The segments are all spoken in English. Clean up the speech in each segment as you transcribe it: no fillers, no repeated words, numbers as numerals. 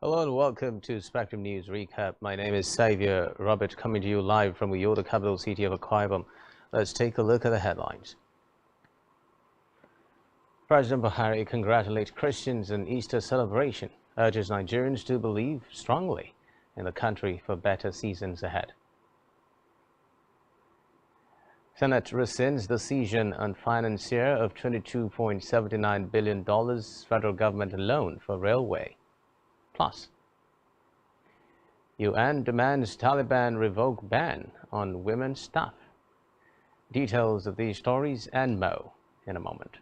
Hello and welcome to Spectrum News Recap. My name is Xavier Robert, coming to you live from Uyo, the capital city of Akwa Ibom. Let's take a look at the headlines. President Buhari congratulates Christians in Easter celebration, urges Nigerians to believe strongly in the country for better seasons ahead. Senate rescinds decision on financier of $22.79 billion federal government loan for railway. Plus, UN demands Taliban revoke ban on women's staff. Details of these stories and more in a moment.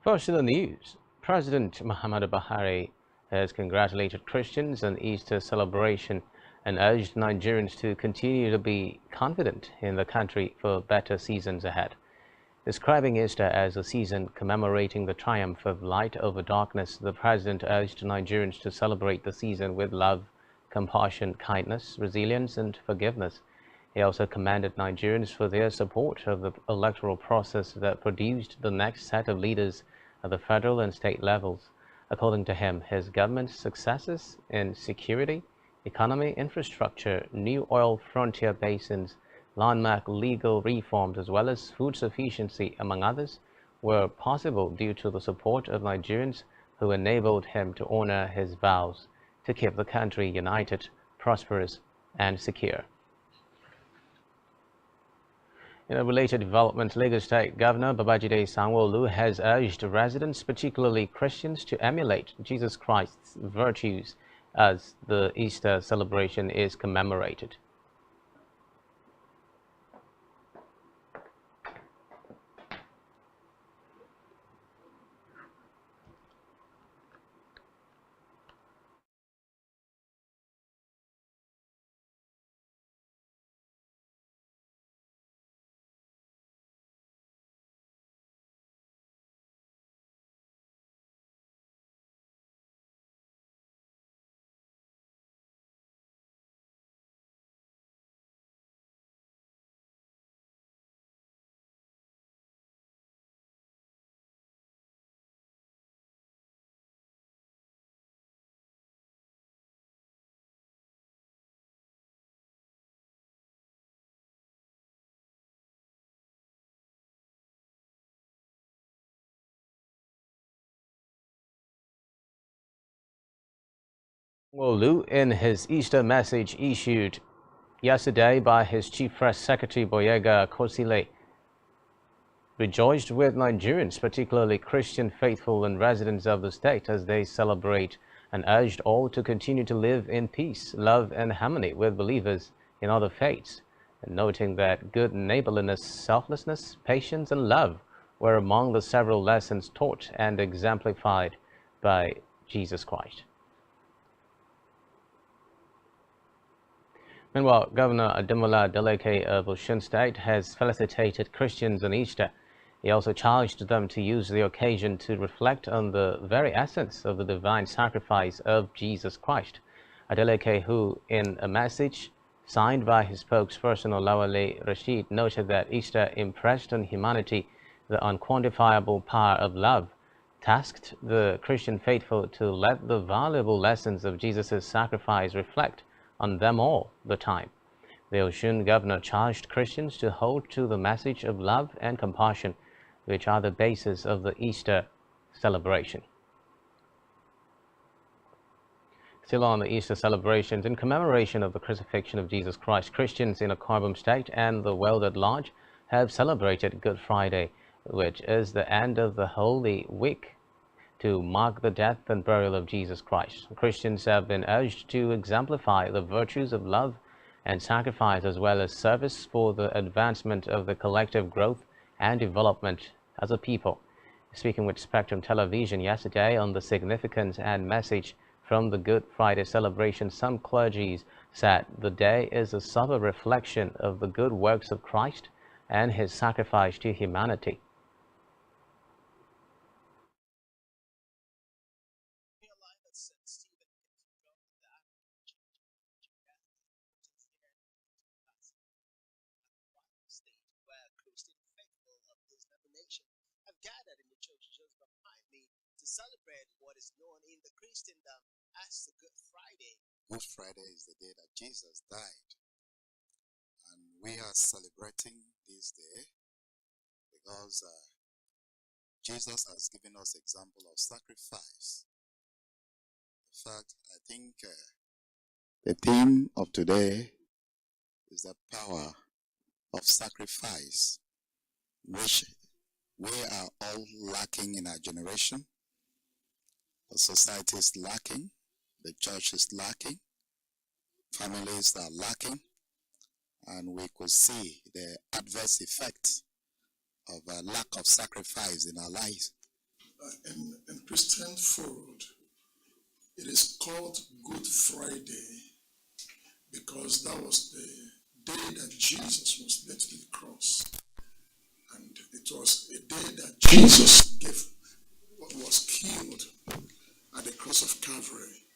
First in the news, President Muhammadu Buhari has congratulated Christians on Easter celebration and urged Nigerians to continue to be confident in the country for better seasons ahead. Describing Easter as a season commemorating the triumph of light over darkness, the president urged Nigerians to celebrate the season with love, compassion, kindness, resilience, and forgiveness. He also commended Nigerians for their support of the electoral process that produced the next set of leaders at the federal and state levels. According to him, his government's successes in security, economy, infrastructure, new oil frontier basins, landmark legal reforms, as well as food sufficiency, among others, were possible due to the support of Nigerians who enabled him to honor his vows to keep the country united, prosperous, and secure. In a related development, Lagos State Governor Babajide Sanwo-Olu has urged residents, particularly Christians, to emulate Jesus Christ's virtues as the Easter celebration is commemorated. Sanwo-Olu, in his Easter message issued yesterday by his Chief Press Secretary Boyega Kosile, rejoiced with Nigerians, particularly Christian faithful and residents of the state, as they celebrate, and urged all to continue to live in peace, love, and harmony with believers in other faiths, and noting that good neighborliness, selflessness, patience, and love were among the several lessons taught and exemplified by Jesus Christ. Meanwhile, Governor Ademola Adeleke of Osun State has felicitated Christians on Easter. He also charged them to use the occasion to reflect on the very essence of the divine sacrifice of Jesus Christ. Adeleke, who in a message signed by his spokesperson Olawale Rashid, noted that Easter impressed on humanity the unquantifiable power of love, tasked the Christian faithful to let the valuable lessons of Jesus' sacrifice reflect on them all the time. The Osun governor charged Christians to hold to the message of love and compassion, which are the basis of the Easter celebration. Still on the Easter celebrations, in commemoration of the crucifixion of Jesus Christ, Christians in Akwa Ibom State and the world at large have celebrated Good Friday, which is the end of the Holy Week, to mark the death and burial of Jesus Christ. Christians have been urged to exemplify the virtues of love and sacrifice, as well as service for the advancement of the collective growth and development as a people. Speaking with Spectrum Television yesterday on the significance and message from the Good Friday celebration, some clergy said the day is a sober reflection of the good works of Christ and his sacrifice to humanity. Where Christian faithful of this denomination have gathered in the church just behind me to celebrate what is known in the Christendom as the Good Friday. Good Friday is the day that Jesus died, and we are celebrating this day because Jesus has given us example of sacrifice. In fact, I think the theme of today is the power of sacrifice, which we are all lacking in our generation. The society is lacking, the church is lacking, families are lacking, and we could see the adverse effects of a lack of sacrifice in our lives. In Christian food, it is called Good Friday because that was the day that Jesus was led to the cross. And it was a day that Jesus was killed at the cross of Calvary.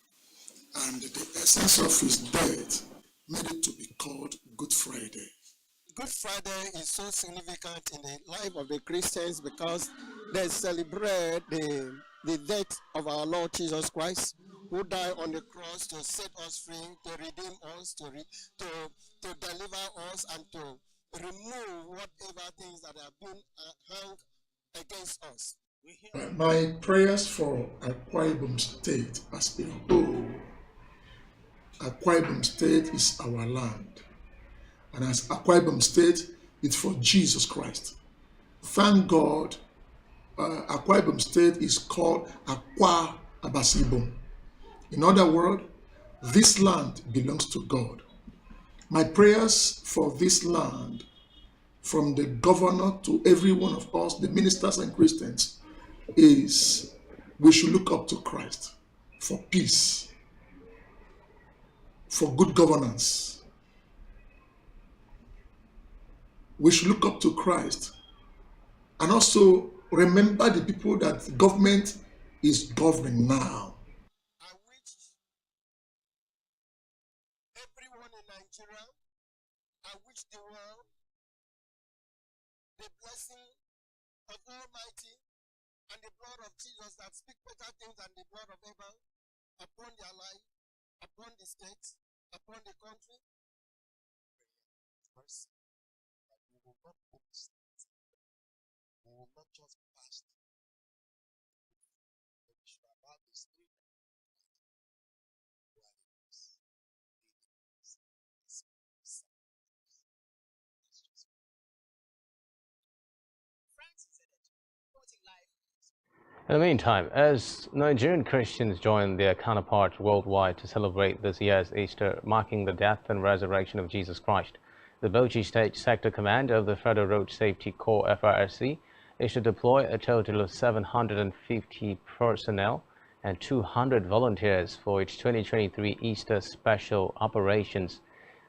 And the essence of his death made it to be called Good Friday. Good Friday is so significant in the life of the Christians because they celebrate the death of our Lord Jesus Christ, who died on the cross to set us free, to redeem us, to deliver us, and to remove whatever things that have been hung against us. My prayers for Akwa Ibom State as a whole. Akwa Ibom State is our land. And as Akwa Ibom State, it's for Jesus Christ. Thank God, Akwa Ibom State is called Akwa Abasibom. In other words, this land belongs to God. My prayers for this land, from the governor to every one of us, the ministers and Christians, is we should look up to Christ for peace, for good governance. We should look up to Christ and also remember the people that government is governing now. I wish everyone in Nigeria, I wish the world the blessing of Almighty and the blood of Jesus that speak better things than the blood of Abel upon their life, upon the state, upon the country. Mercy, that we will not focus, we will not just pass, but we should allow the Spirit of God In the meantime, as Nigerian Christians join their counterparts worldwide to celebrate this year's Easter, marking the death and resurrection of Jesus Christ, the Bauchi State Sector Command of the Federal Road Safety Corps (FRSC) is to deploy a total of 750 personnel and 200 volunteers for its 2023 Easter Special Operations.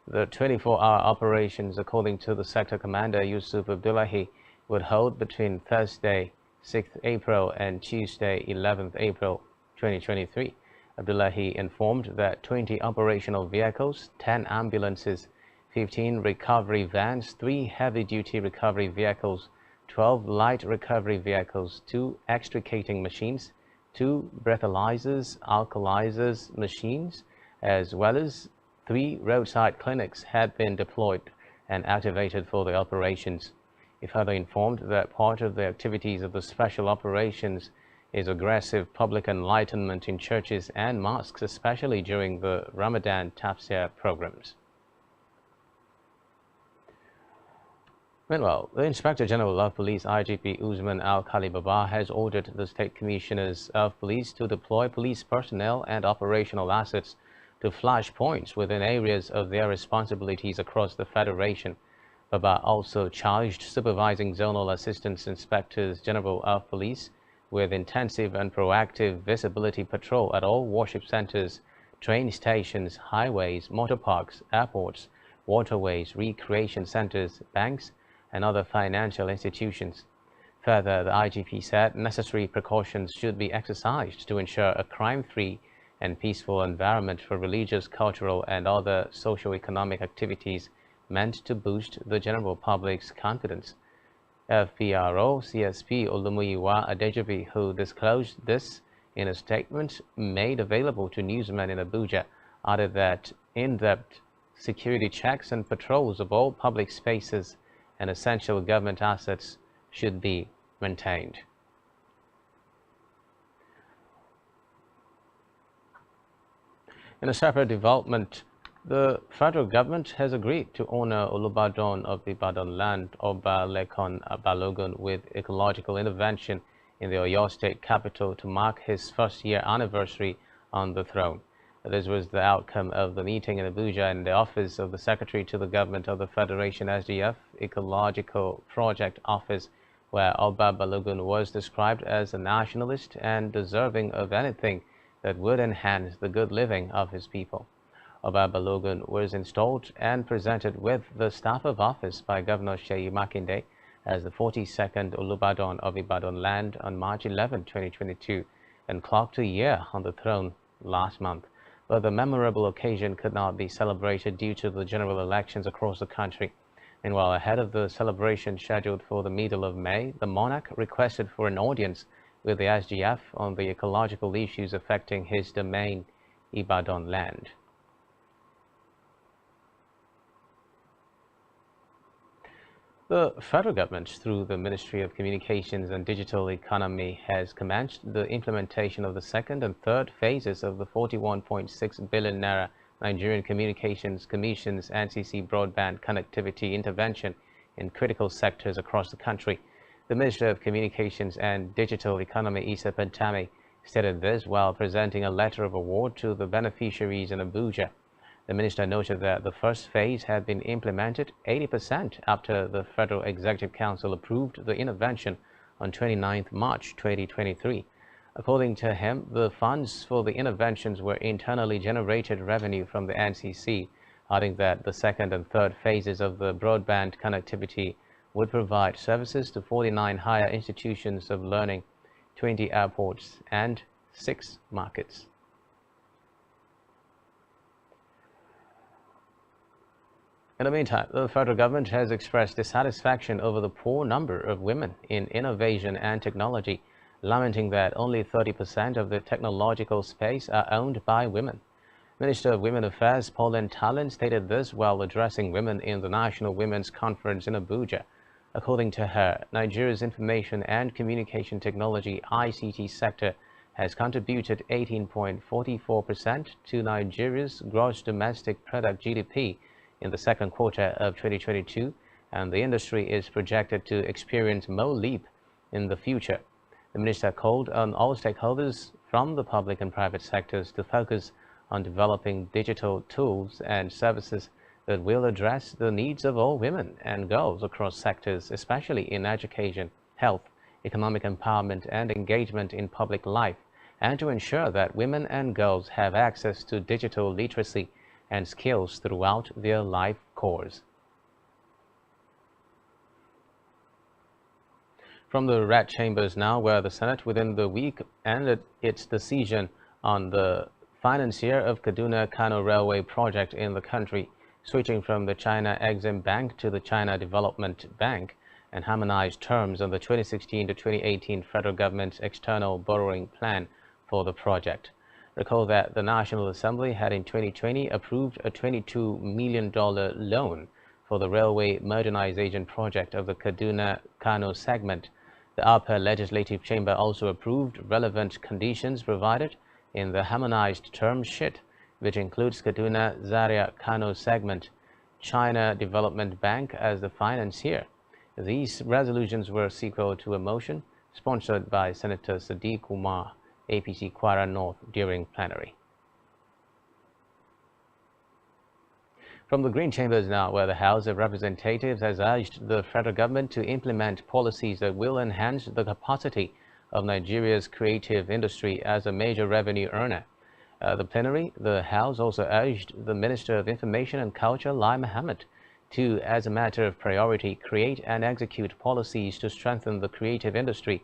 The 24-hour operations, according to the Sector Commander Yusuf Abdullahi, would hold between Thursday 6th April and Tuesday 11th April 2023. Abdullahi informed that 20 operational vehicles, 10 ambulances, 15 recovery vans, 3 heavy-duty recovery vehicles, 12 light recovery vehicles, 2 extricating machines, 2 breathalyzers, alkalizers machines, as well as 3 roadside clinics had been deployed and activated for the operations. He further informed that part of the activities of the special operations is aggressive public enlightenment in churches and mosques, especially during the Ramadan Tafsir programs. Meanwhile, the Inspector General of Police IGP Usman Al-Khali Baba has ordered the State Commissioners of Police to deploy police personnel and operational assets to flash points within areas of their responsibilities across the Federation. Baba also charged supervising zonal assistant inspectors general of police with intensive and proactive visibility patrol at all worship centers, train stations, highways, motor parks, airports, waterways, recreation centers, banks, and other financial institutions. Further, the IGP said necessary precautions should be exercised to ensure a crime-free and peaceful environment for religious, cultural, and other socio-economic activities meant to boost the general public's confidence. FPRO CSP Olumuyiwa Adejobi, who disclosed this in a statement made available to newsmen in Abuja, added that in-depth security checks and patrols of all public spaces and essential government assets should be maintained. In a separate development, the federal government has agreed to honor Olubadan of Ibadan land, Oba Lekan Balogun, with ecological intervention in the Oyo State capital to mark his first-year anniversary on the throne. This was the outcome of the meeting in Abuja in the office of the Secretary to the Government of the Federation SDF Ecological Project Office, where Oba Balogun was described as a nationalist and deserving of anything that would enhance the good living of his people. Oba Balogun was installed and presented with the staff of office by Governor Seyi Makinde as the 42nd Olubadan of Ibadan land on March 11, 2022, and clocked a year on the throne last month. But the memorable occasion could not be celebrated due to the general elections across the country. Meanwhile, ahead of the celebration scheduled for the middle of May, the monarch requested for an audience with the SGF on the ecological issues affecting his domain, Ibadan land. The federal government, through the Ministry of Communications and Digital Economy, has commenced the implementation of the second and third phases of the 41.6 billion naira Nigerian Communications Commission's NCC broadband connectivity intervention in critical sectors across the country. The Minister of Communications and Digital Economy, Issa Pantami, stated this while presenting a letter of award to the beneficiaries in Abuja. The minister noted that the first phase had been implemented 80% after the Federal Executive Council approved the intervention on 29 March 2023. According to him, the funds for the interventions were internally generated revenue from the NCC, adding that the second and third phases of the broadband connectivity would provide services to 49 higher institutions of learning, 20 airports, and 6 markets. In the meantime, the federal government has expressed dissatisfaction over the poor number of women in innovation and technology, lamenting that only 30% of the technological space are owned by women. Minister of Women Affairs Pauline Talon stated this while addressing women in the National Women's Conference in Abuja. According to her, Nigeria's information and communication technology ICT sector has contributed 18.44% to Nigeria's gross domestic product GDP in the second quarter of 2022, and the industry is projected to experience more leap in the future. The minister called on all stakeholders from the public and private sectors to focus on developing digital tools and services that will address the needs of all women and girls across sectors, especially in education, health, economic empowerment, and engagement in public life, and to ensure that women and girls have access to digital literacy and skills throughout their life course. From the Red Chambers now, where the Senate within the week ended its decision on the financier of Kaduna-Kano Railway project in the country, switching from the China Exim Bank to the China Development Bank, and harmonized terms on the 2016 to 2018 federal government's external borrowing plan for the project. Recall that the National Assembly had in 2020 approved a $22 million loan for the railway modernization project of the Kaduna-Kano segment. The upper legislative chamber also approved relevant conditions provided in the harmonized term sheet, which includes Kaduna-Zaria-Kano segment, China Development Bank as the financier, These resolutions were sequel to a motion sponsored by Senator Sadiq Kumar, APC Kwara North, during plenary. From the Green Chambers now, where the House of Representatives has urged the federal government to implement policies that will enhance the capacity of Nigeria's creative industry as a major revenue earner. The plenary, the House also urged the Minister of Information and Culture, Lai Mohammed, to, as a matter of priority, create and execute policies to strengthen the creative industry.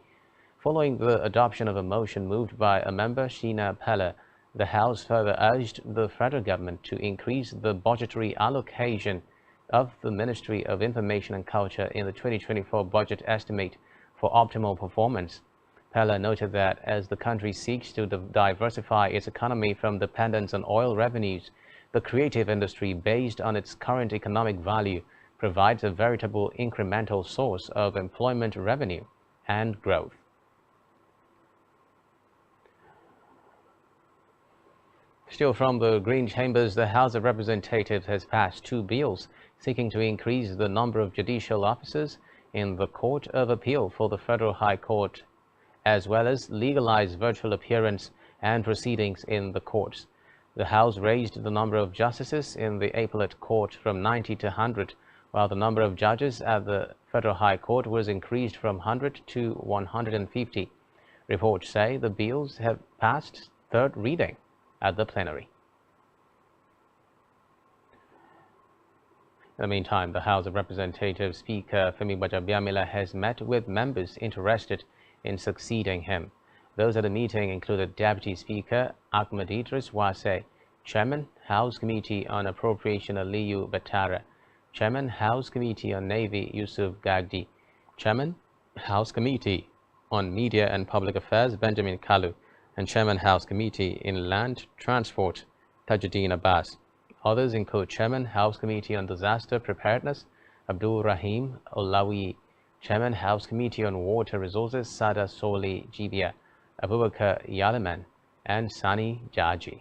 Following the adoption of a motion moved by a member, Sheena Pella, the House further urged the federal government to increase the budgetary allocation of the Ministry of Information and Culture in the 2024 budget estimate for optimal performance. Pella noted that as the country seeks to diversify its economy from dependence on oil revenues, the creative industry, based on its current economic value, provides a veritable incremental source of employment revenue and growth. Still from the Green Chambers, the House of Representatives has passed 2 bills seeking to increase the number of judicial officers in the Court of Appeal for the Federal High Court, as well as legalize virtual appearance and proceedings in the courts. The House raised the number of justices in the appellate court from 90 to 100, while the number of judges at the Federal High Court was increased from 100 to 150. Reports say the bills have passed 3rd reading at the plenary. In the meantime, the House of Representatives Speaker Femi Gbajabiamila has met with members interested in succeeding him. Those at the meeting included Deputy Speaker Ahmed Idris Wase, Chairman, House Committee on Appropriation Aliyu Batara, Chairman, House Committee on Navy Yusuf Gagdi, Chairman, House Committee on Media and Public Affairs Benjamin Kalu, and Chairman, House Committee in Land Transport Tajuddin Abbas. Others include Chairman, House Committee on Disaster Preparedness Abdul Rahim Olawi, Chairman, House Committee on Water Resources Sada Soli Jibia, Abubakar Yalaman, and Sani Jaji.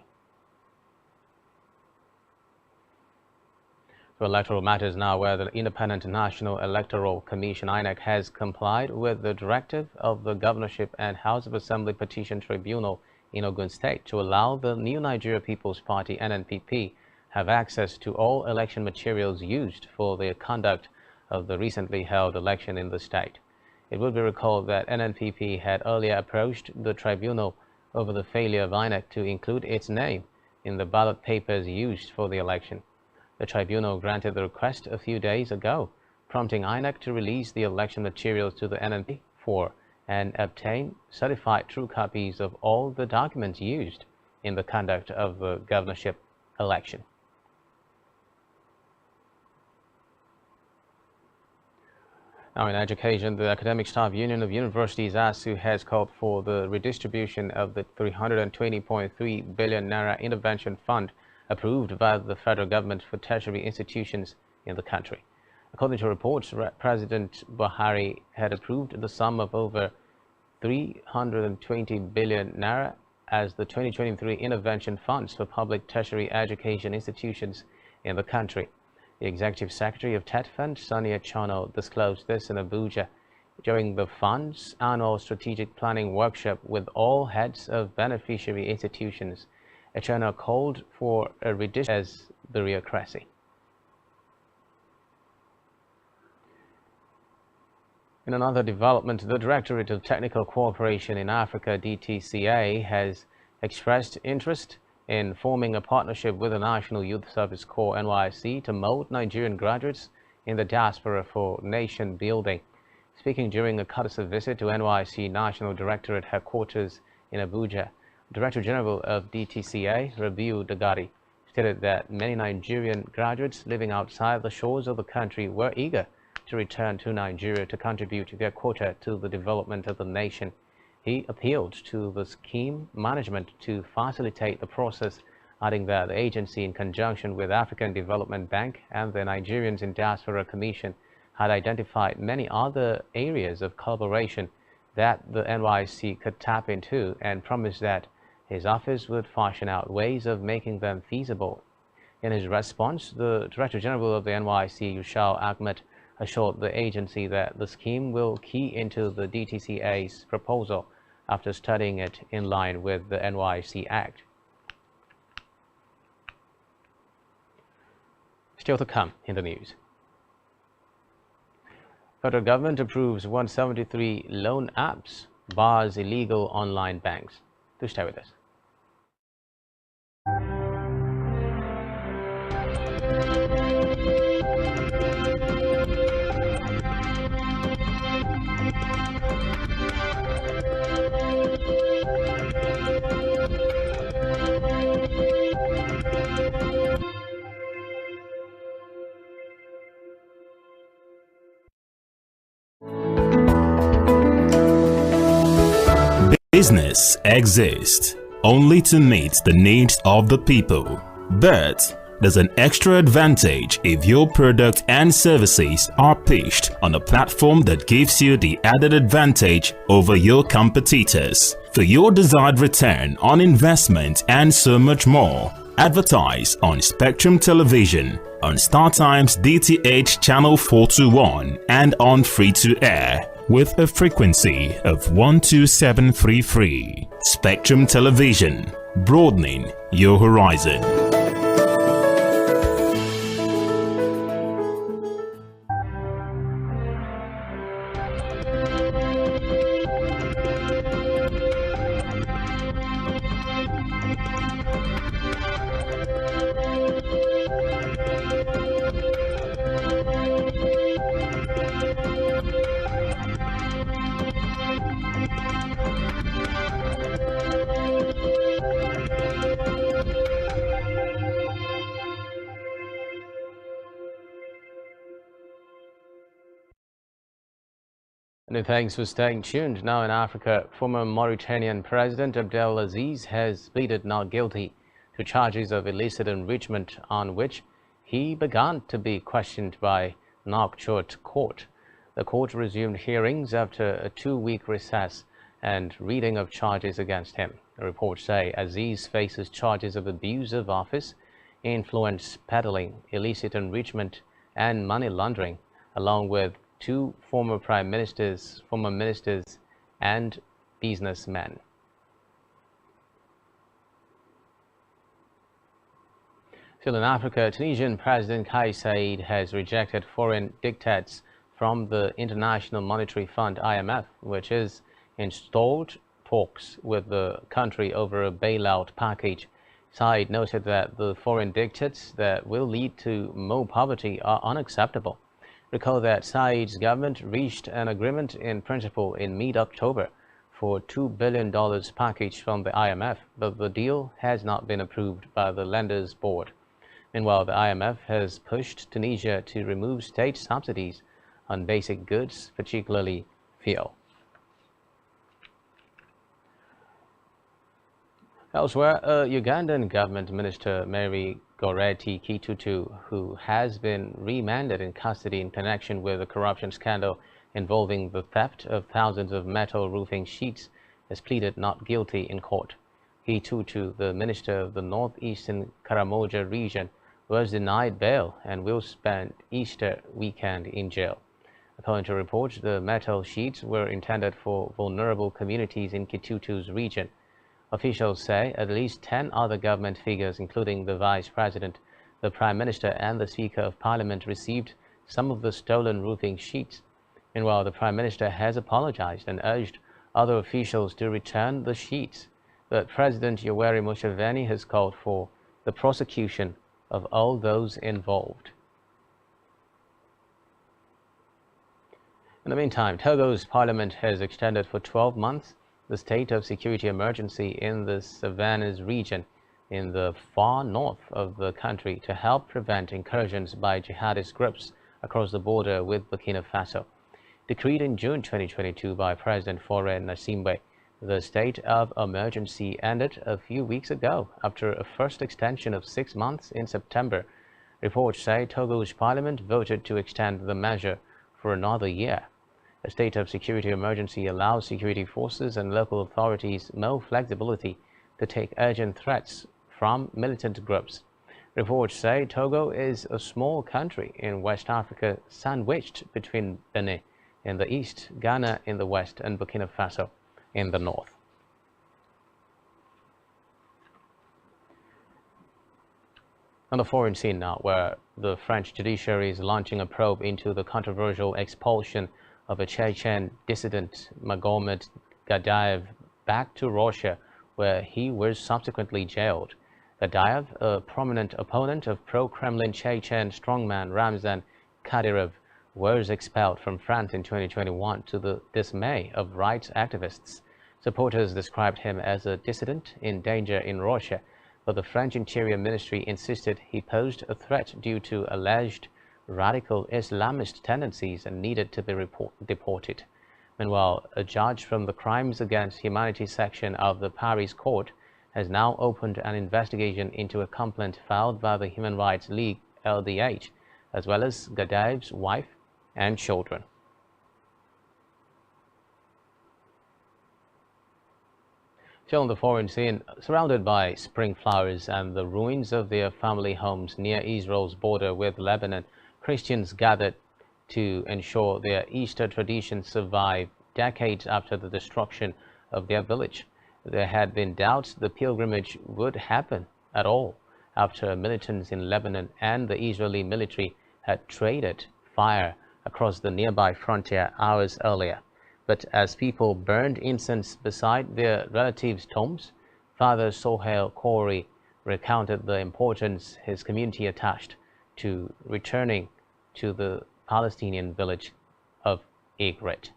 To electoral matters now, where the Independent National Electoral Commission (INEC) has complied with the directive of the Governorship and House of Assembly Petition Tribunal in Ogun State to allow the New Nigeria People's Party (NNPP) have access to all election materials used for the conduct of the recently held election in the state. It will be recalled that NNPP had earlier approached the tribunal over the failure of INEC to include its name in the ballot papers used for the election. The tribunal granted the request a few days ago, prompting INEC to release the election materials to the NNPP and obtain certified true copies of all the documents used in the conduct of the governorship election. Now, in education, the Academic Staff Union of Universities (ASU) has called for the redistribution of the 320.3 billion naira intervention fund approved by the federal government for tertiary institutions in the country. According to reports, President Buhari had approved the sum of over 320 billion naira as the 2023 intervention funds for public tertiary education institutions in the country. The Executive Secretary of TET Fund, Sonia Channel, disclosed this in Abuja during the fund's annual strategic planning workshop with all heads of beneficiary institutions. Channel called for a redistribution as the bureaucracy. In another development, the Directorate of Technical Cooperation in Africa, DTCA, has expressed interest in forming a partnership with the National Youth Service Corps (NYSC) to mold Nigerian graduates in the diaspora for nation building. Speaking during a courtesy visit to NYSC National Directorate headquarters in Abuja, Director General of DTCA, Rabiu Dagari, stated that many Nigerian graduates living outside the shores of the country were eager to return to Nigeria to contribute their quota to the development of the nation. He appealed to the scheme management to facilitate the process, adding that the agency, in conjunction with African Development Bank and the Nigerians in Diaspora Commission, had identified many other areas of collaboration that the NYSC could tap into, and promised that his office would fashion out ways of making them feasible. In his response, the Director General of the NYSC, Yushau Ahmed, assured the agency that the scheme will key into the DTCA's proposal after studying it in line with the NYC Act. Still to come in the news. Federal government approves 173 loan apps, bars illegal online banks. Do stay with us. Business exists only to meet the needs of the people, but there's an extra advantage if your product and services are pitched on a platform that gives you the added advantage over your competitors. For your desired return on investment and so much more, advertise on Spectrum Television, on StarTime's DTH Channel 421 and on free-to-air with a frequency of 12733. Spectrum Television, broadening your horizon. And thanks for staying tuned. Now in Africa, former Mauritanian President Abdelaziz has pleaded not guilty to charges of illicit enrichment on which he began to be questioned by Nouakchott court. The court resumed hearings after a 2-week recess and reading of charges against him. The reports say Aziz faces charges of abuse of office, influence peddling, illicit enrichment and money laundering, along with 2 former ministers and businessmen. Still in Africa, Tunisian President Kais Saied has rejected foreign diktats from the International Monetary Fund (IMF), which has installed talks with the country over a bailout package. Saied noted that the foreign diktats that will lead to more poverty are unacceptable. Recall that Saied's government reached an agreement in principle in mid-October for $2 billion package from the IMF, but the deal has not been approved by the lenders board. Meanwhile, the IMF has pushed Tunisia to remove state subsidies on basic goods, particularly fuel. Elsewhere, a Ugandan government minister, Mary Goretti Kitutu, who has been remanded in custody in connection with a corruption scandal involving the theft of thousands of metal roofing sheets, has pleaded not guilty in court. Kitutu, the minister of the northeastern Karamoja region, was denied bail and will spend Easter weekend in jail. According to reports, the metal sheets were intended for vulnerable communities in Kitutu's region. Officials say at least 10 other government figures, including the Vice President, the Prime Minister and the Speaker of Parliament, received some of the stolen roofing sheets. Meanwhile, the Prime Minister has apologized and urged other officials to return the sheets. But President Yoweri Museveni has called for the prosecution of all those involved. In the meantime, Togo's parliament has extended for 12 months the state of security emergency in the Savannahs region in the far north of the country to help prevent incursions by jihadist groups across the border with Burkina Faso. Decreed in June 2022 by President Faure Gnassingbe, the state of emergency ended a few weeks ago after a first extension of 6 months in September. Reports say Togo's parliament voted to extend the measure for another year. A state of security emergency allows security forces and local authorities more flexibility to take urgent threats from militant groups. Reports say Togo is a small country in West Africa sandwiched between Benin in the east, Ghana in the west, and Burkina Faso in the north. On the foreign scene now, where the French judiciary is launching a probe into the controversial expulsion of a Chechen dissident, Magomed Gadaev, back to Russia, where he was subsequently jailed. Gadaev, a prominent opponent of pro-Kremlin Chechen strongman Ramzan Kadyrov, was expelled from France in 2021 to the dismay of rights activists. Supporters described him as a dissident in danger in Russia, but the French Interior Ministry insisted he posed a threat due to alleged radical Islamist tendencies and needed to be deported. Meanwhile, a judge from the Crimes Against Humanity section of the Paris court has now opened an investigation into a complaint filed by the Human Rights League (LDH), as well as Gadaev's wife and children. Still on the foreign scene, surrounded by spring flowers and the ruins of their family homes near Israel's border with Lebanon, Christians gathered to ensure their Easter traditions survive decades after the destruction of their village. There had been doubts the pilgrimage would happen at all after militants in Lebanon and the Israeli military had traded fire across the nearby frontier hours earlier. But as people burned incense beside their relatives' tombs, Father Sohail Khoury recounted the importance his community attached to returning to the Palestinian village of Egret.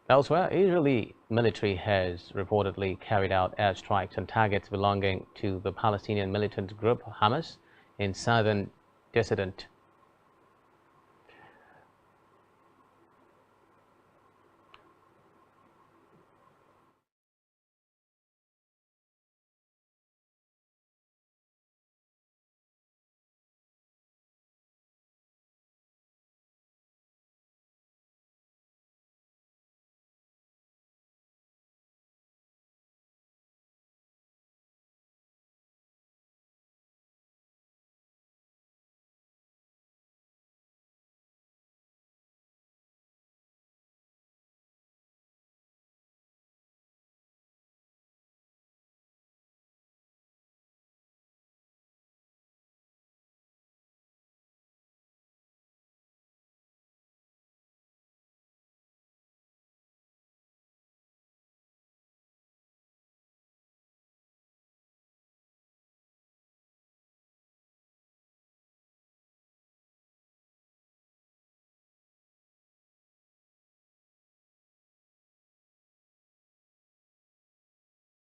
Elsewhere, Israeli military has reportedly carried out airstrikes on targets belonging to the Palestinian militant group Hamas in southern dissident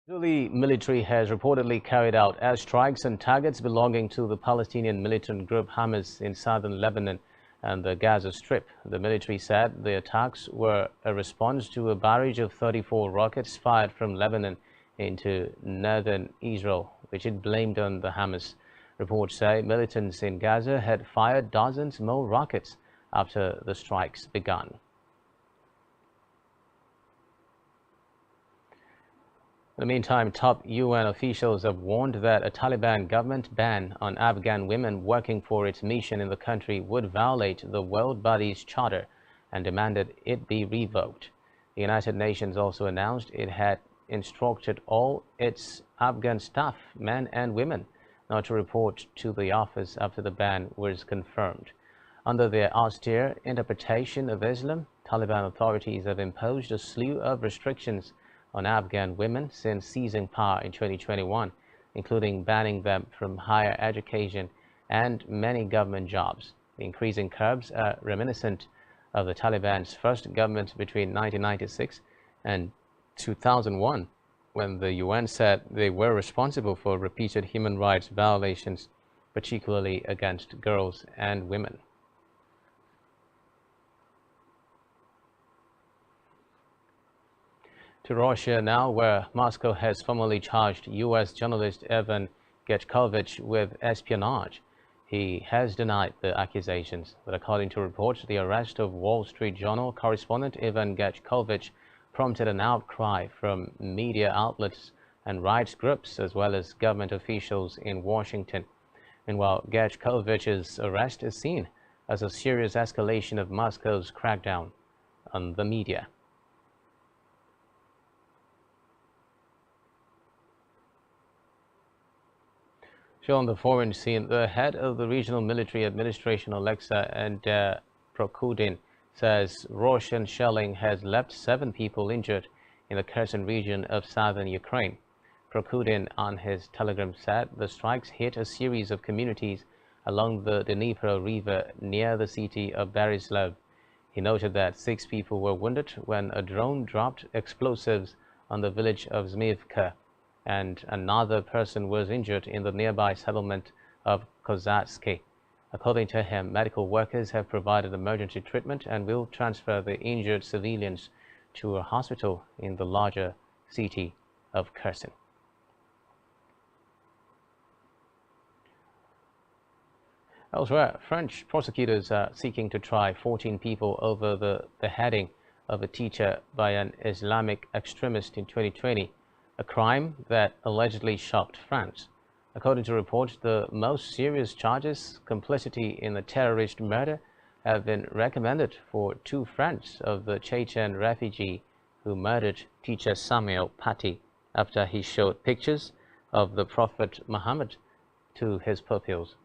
Israeli military has reportedly carried out airstrikes on targets belonging to the Palestinian militant group Hamas in southern Lebanon and the Gaza Strip. The military said the attacks were a response to a barrage of 34 rockets fired from Lebanon into northern Israel, which it blamed on the Hamas. Reports say militants in Gaza had fired dozens more rockets after the strikes began. In the meantime, top UN officials have warned that a Taliban government ban on Afghan women working for its mission in the country would violate the World Body's Charter and demanded it be revoked. The United Nations also announced it had instructed all its Afghan staff, men and women, not to report to the office after the ban was confirmed. Under their austere interpretation of Islam, Taliban authorities have imposed a slew of restrictions on Afghan women since seizing power in 2021, including banning them from higher education and many government jobs. The increasing curbs are reminiscent of the Taliban's first government between 1996 and 2001, when the UN said they were responsible for repeated human rights violations, particularly against girls and women. To Russia now, where Moscow has formally charged U.S. journalist Evan Gershkovich with espionage. He has denied the accusations, but according to reports, the arrest of Wall Street Journal correspondent Evan Gershkovich prompted an outcry from media outlets and rights groups, as well as government officials in Washington. Meanwhile, Gershkovich's arrest is seen as a serious escalation of Moscow's crackdown on the media. So on the foreign scene, the head of the Regional Military Administration, Alexa and Prokudin, says Russian shelling has left 7 people injured in the Kherson region of southern Ukraine. Prokudin on his Telegram said the strikes hit a series of communities along the Dnipro River near the city of Berislav. He noted that 6 people were wounded when a drone dropped explosives on the village of Zmivka, and another person was injured in the nearby settlement of Kozatsky. According to him, medical workers have provided emergency treatment and will transfer the injured civilians to a hospital in the larger city of Kherson. Elsewhere, French prosecutors are seeking to try 14 people over the beheading of a teacher by an Islamic extremist in 2020, a crime that allegedly shocked France. According to reports, the most serious charges, complicity in the terrorist murder, have been recommended for 2 friends of the Chechen refugee who murdered teacher Samuel Paty after he showed pictures of the Prophet Muhammad to his pupils.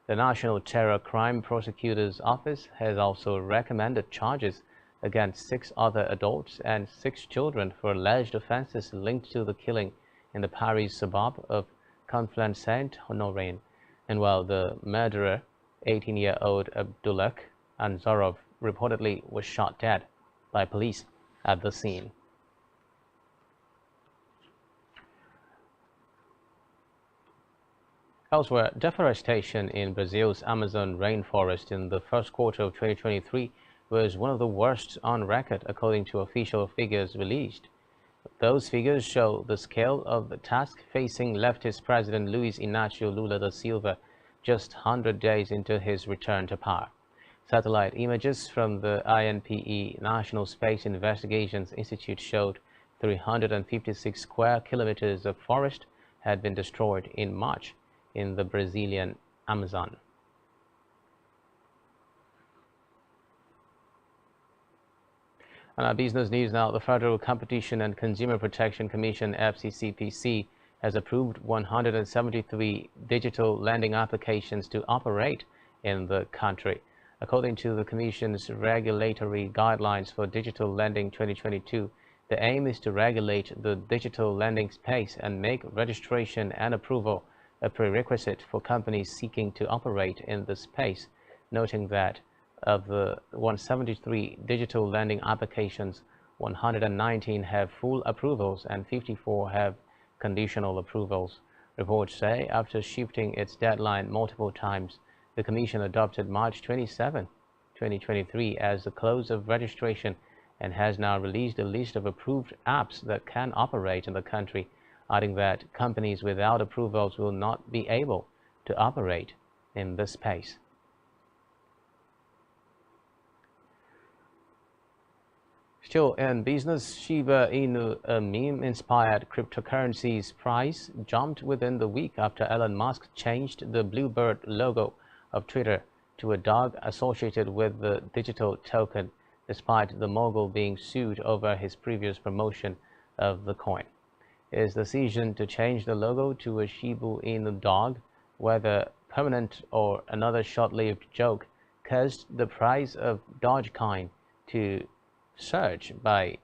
The National Terror Crime Prosecutor's Office has also recommended charges against 6 other adults and 6 children for alleged offenses linked to the killing in the Paris suburb of Conflans-Saint-Honoré. And while the murderer, 18-year-old Abdullah Anzarov, reportedly was shot dead by police at the scene. Elsewhere, deforestation in Brazil's Amazon rainforest in the first quarter of 2023 was one of the worst on record, according to official figures released. Those figures show the scale of the task facing leftist President Luiz Inácio Lula da Silva just 100 days into his return to power. Satellite images from the INPE National Space Investigations Institute showed 356 square kilometers of forest had been destroyed in March in the Brazilian Amazon. On our business news now, the Federal Competition and Consumer Protection Commission, FCCPC, has approved 173 digital lending applications to operate in the country. According to the Commission's regulatory guidelines for digital lending 2022, the aim is to regulate the digital lending space and make registration and approval a prerequisite for companies seeking to operate in the space, noting that of the 173 digital lending applications, 119 have full approvals and 54 have conditional approvals. Reports say after shifting its deadline multiple times, the Commission adopted March 27, 2023 as the close of registration and has now released a list of approved apps that can operate in the country, adding that companies without approvals will not be able to operate in this space. Still in business, Shiba Inu, a meme-inspired cryptocurrency's price jumped within the week after Elon Musk changed the bluebird logo of Twitter to a dog associated with the digital token, despite the mogul being sued over his previous promotion of the coin. His decision to change the logo to a Shiba Inu dog, whether permanent or another short-lived joke, caused the price of Dogecoin to surge by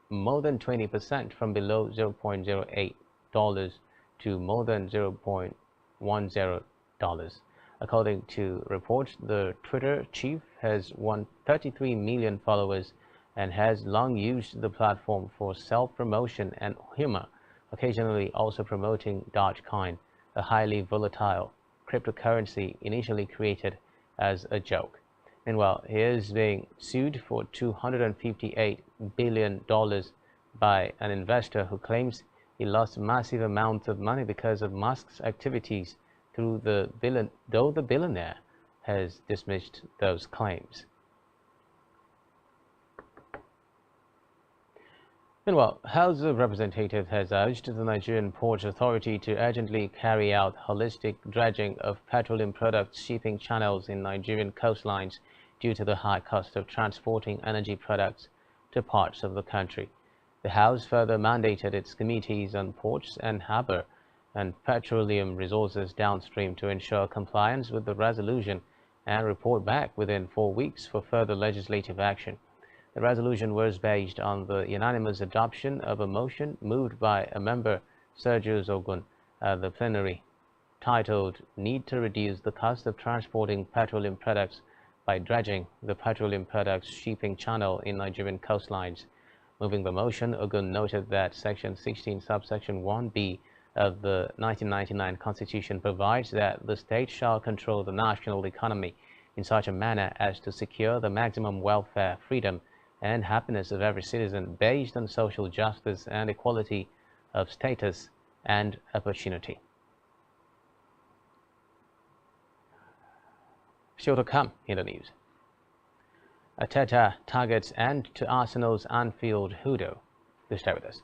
more than 20% from below $0.08 to more than $0.10. According to reports, the Twitter chief has 133 million followers and has long used the platform for self-promotion and humor, occasionally also promoting Dogecoin, a highly volatile cryptocurrency initially created as a joke. Meanwhile, he is being sued for $258 billion by an investor who claims he lost massive amounts of money because of Musk's activities, though the billionaire has dismissed those claims. Meanwhile, House of Representatives has urged the Nigerian Ports Authority to urgently carry out holistic dredging of petroleum products shipping channels in Nigerian coastlines due to the high cost of transporting energy products to parts of the country. The House further mandated its committees on ports and harbour and petroleum resources downstream to ensure compliance with the resolution and report back within 4 weeks for further legislative action. The resolution was based on the unanimous adoption of a motion moved by a member, Sergio Zogun, at the plenary, titled "Need to Reduce the Cost of Transporting Petroleum Products by Dredging the Petroleum Products Shipping Channel in Nigerian Coastlines." Moving the motion, Ogun noted that Section 16, subsection 1b of the 1999 Constitution provides that the state shall control the national economy in such a manner as to secure the maximum welfare, freedom, and happiness of every citizen based on social justice and equality of status and opportunity. Still to come in the news. Arteta targets end to Arsenal's Anfield hoodoo. Do stay with us.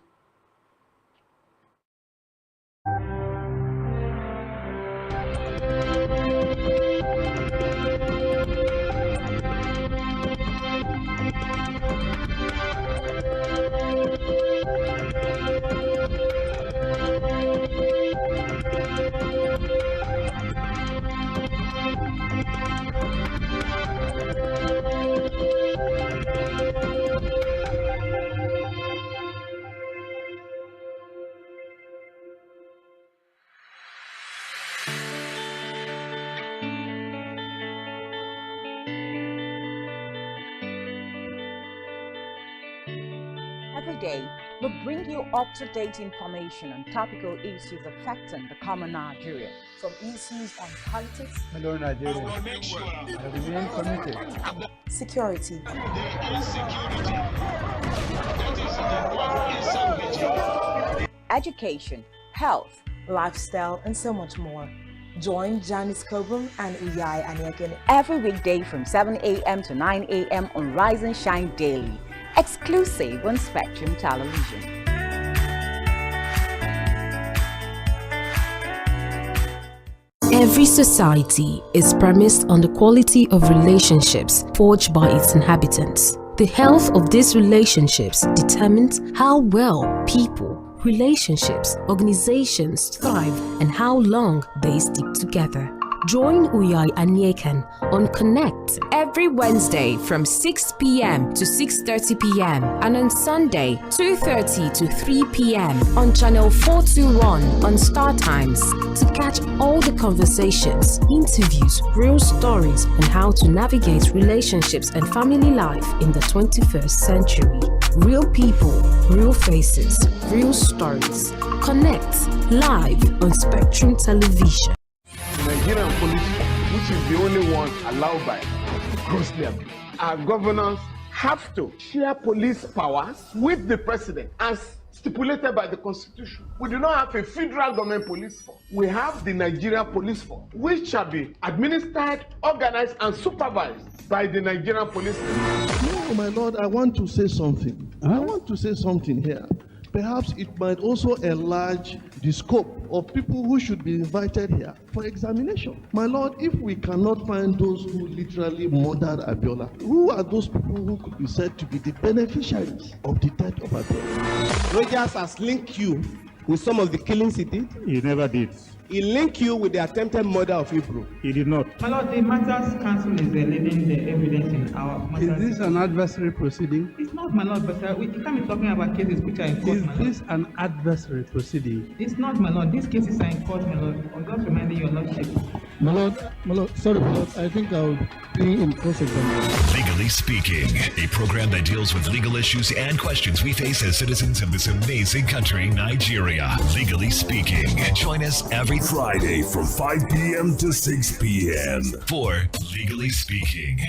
Every day, we bring you up-to-date information on topical issues affecting the common Nigerian. From issues on politics, hello Nigeria, I remain committed. Security, education, health, lifestyle, and so much more. Join Janice Kobum and Uyai Anyeken every weekday from 7 a.m. to 9 a.m. on Rise and Shine Daily, exclusive on Spectrum Television. Every society is premised on the quality of relationships forged by its inhabitants. The health of these relationships determines how well people, relationships, organizations thrive and how long they stick together. Join Uyai Anyeken on Connect every Wednesday from 6 p.m. to 6:30 p.m. and on Sunday 2:30 to 3 p.m. on channel 421 on Star Times to catch all the conversations, interviews, real stories and how to navigate relationships and family life in the 21st century. Real people, real faces, real stories. Connect live on Spectrum Television. Nigerian police, which is the only one allowed by grossly abused. Our governors have to share police powers with the president as stipulated by the Constitution. We do not have a federal government police force. We have the Nigerian police force, which shall be administered, organized, and supervised by the Nigerian police force. No, my Lord, I want to say something. I want to say something here. Perhaps it might also enlarge the scope of people who should be invited here for examination. My Lord, if we cannot find those who literally murdered Abiola, who are those people who could be said to be the beneficiaries of the death of Abiola? Rogers has linked you with some of the killings he did. He never did. He linked you with the attempted murder of Hebrew. He did not. My Lord, the Matters Council is leading the evidence in our matters. Is this an adversary proceeding? It's not, my Lord, but we can't be talking about cases which are in court, my Lord. Is this an adversary proceeding? It's not, my Lord. These cases are in court, my Lord. I'm just reminding your Lordship. My Lord, sorry, my Lord, I think I'll be in cross-examination. Legally Speaking, a program that deals with legal issues and questions we face as citizens of this amazing country, Nigeria. Legally Speaking. Join us every Friday from 5 p.m. to 6 p.m. for Legally Speaking.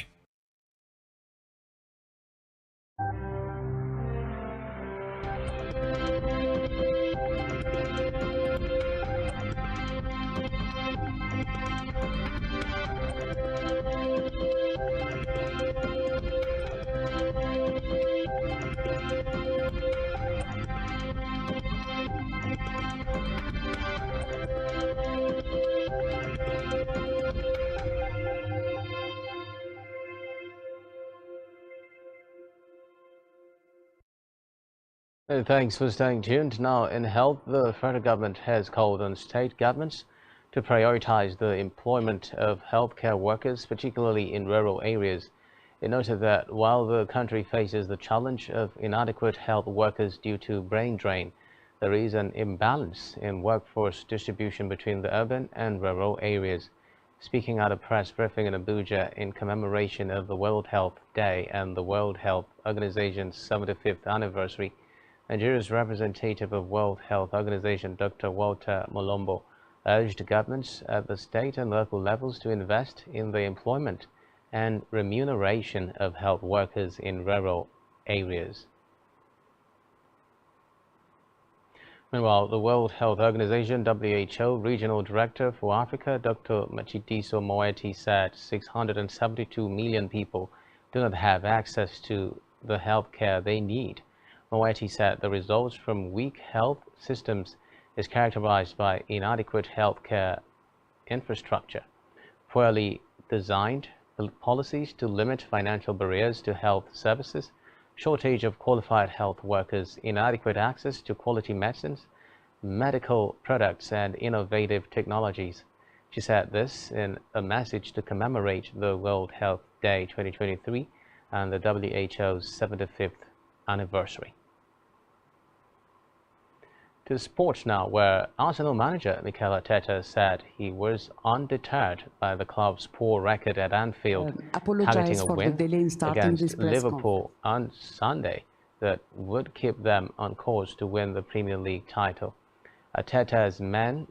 Thanks for staying tuned. Now, in health, the federal government has called on state governments to prioritize the employment of healthcare workers, particularly in rural areas. It noted that while the country faces the challenge of inadequate health workers due to brain drain, there is an imbalance in workforce distribution between the urban and rural areas. Speaking at a press briefing in Abuja in commemoration of the World Health Day and the World Health Organization's 75th anniversary, Nigeria's representative of World Health Organization, Dr. Walter Molombo, urged governments at the state and local levels to invest in the employment and remuneration of health workers in rural areas. Meanwhile, the World Health Organization (WHO) Regional Director for Africa, Dr. Matshidiso Moeti, said 672 million people do not have access to the health care they need. Moeti said the results from weak health systems is characterized by inadequate health care infrastructure, poorly designed policies to limit financial barriers to health services, shortage of qualified health workers, inadequate access to quality medicines, medical products, and innovative technologies. She said this in a message to commemorate the World Health Day 2023 and the WHO's 75th anniversary. To sports now, where Arsenal manager Mikel Arteta said he was undeterred by the club's poor record at Anfield, targeting a win against Liverpool on Sunday that would keep them on course to win the Premier League title. Arteta's men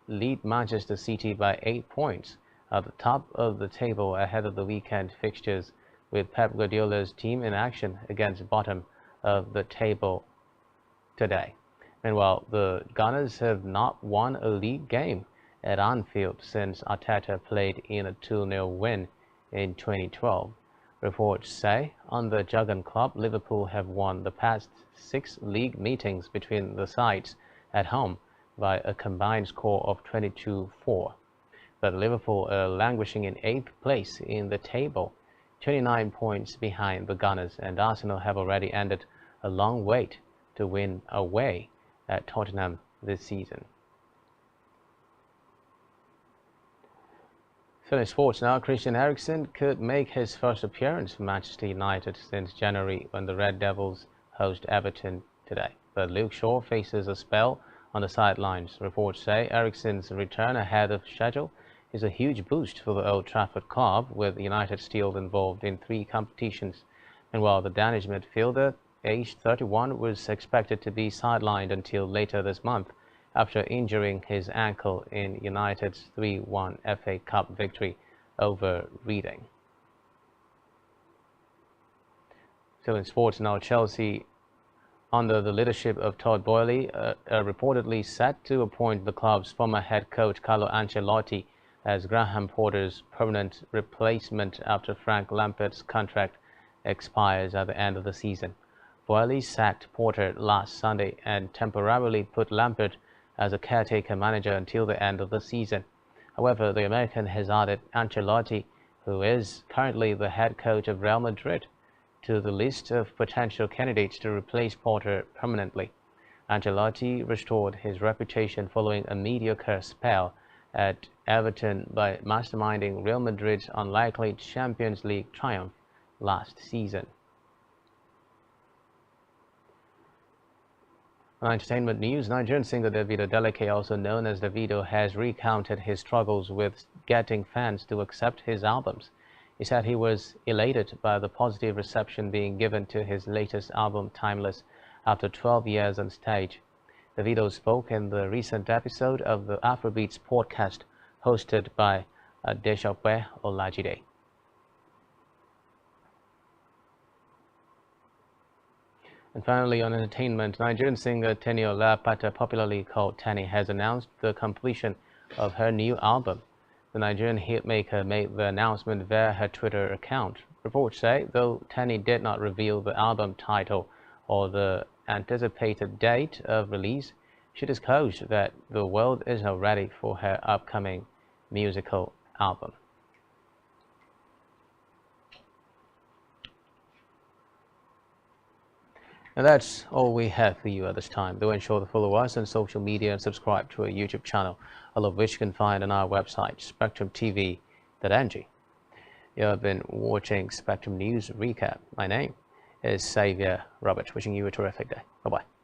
lead Manchester City by 8 points at the top of the table ahead of the weekend fixtures, with Pep Guardiola's team in action against bottom of the table today. Meanwhile, the Gunners have not won a league game at Anfield since Arteta played in a 2-0 win in 2012. Reports say on the Juggernaut club, Liverpool have won the past 6 league meetings between the sides at home by a combined score of 22-4. But Liverpool are languishing in 8th place in the table, 29 points behind the Gunners, and Arsenal have already ended a long wait to win away at Tottenham this season. So in sports now, Christian Eriksen could make his first appearance for Manchester United since January when the Red Devils host Everton today. But Luke Shaw faces a spell on the sidelines. Reports say Eriksen's return ahead of schedule is a huge boost for the Old Trafford club, with United still involved in 3 competitions. And while the Danish midfielder, aged 31, was expected to be sidelined until later this month after injuring his ankle in United's 3-1 FA Cup victory over Reading. So in sports now, Chelsea, under the leadership of Todd Boehly, are reportedly set to appoint the club's former head coach Carlo Ancelotti as Graham Potter's permanent replacement after Frank Lampard's contract expires at the end of the season. Boehly sacked Potter last Sunday and temporarily put Lampard as a caretaker manager until the end of the season. However, the American has added Ancelotti, who is currently the head coach of Real Madrid, to the list of potential candidates to replace Potter permanently. Ancelotti restored his reputation following a mediocre spell at Everton by masterminding Real Madrid's unlikely Champions League triumph last season. On entertainment news, Nigerian singer Davido Adeleke, also known as Davido, has recounted his struggles with getting fans to accept his albums. He said he was elated by the positive reception being given to his latest album, Timeless, after 12 years on stage. Davido spoke in the recent episode of the Afrobeats podcast hosted by Adesope Olajide. And finally, on entertainment, Nigerian singer Teniola Pata, popularly called Tenny, has announced the completion of her new album. The Nigerian hitmaker made the announcement via her Twitter account. Reports say, though Tenny did not reveal the album title or the anticipated date of release, she disclosed that the world is now ready for her upcoming musical album. And that's all we have for you at this time. Do ensure to follow us on social media and subscribe to our YouTube channel, all of which you can find on our website, spectrumtv.ng. You have been watching Spectrum News Recap. My name is Xavier Robert, wishing you a terrific day. Bye-bye.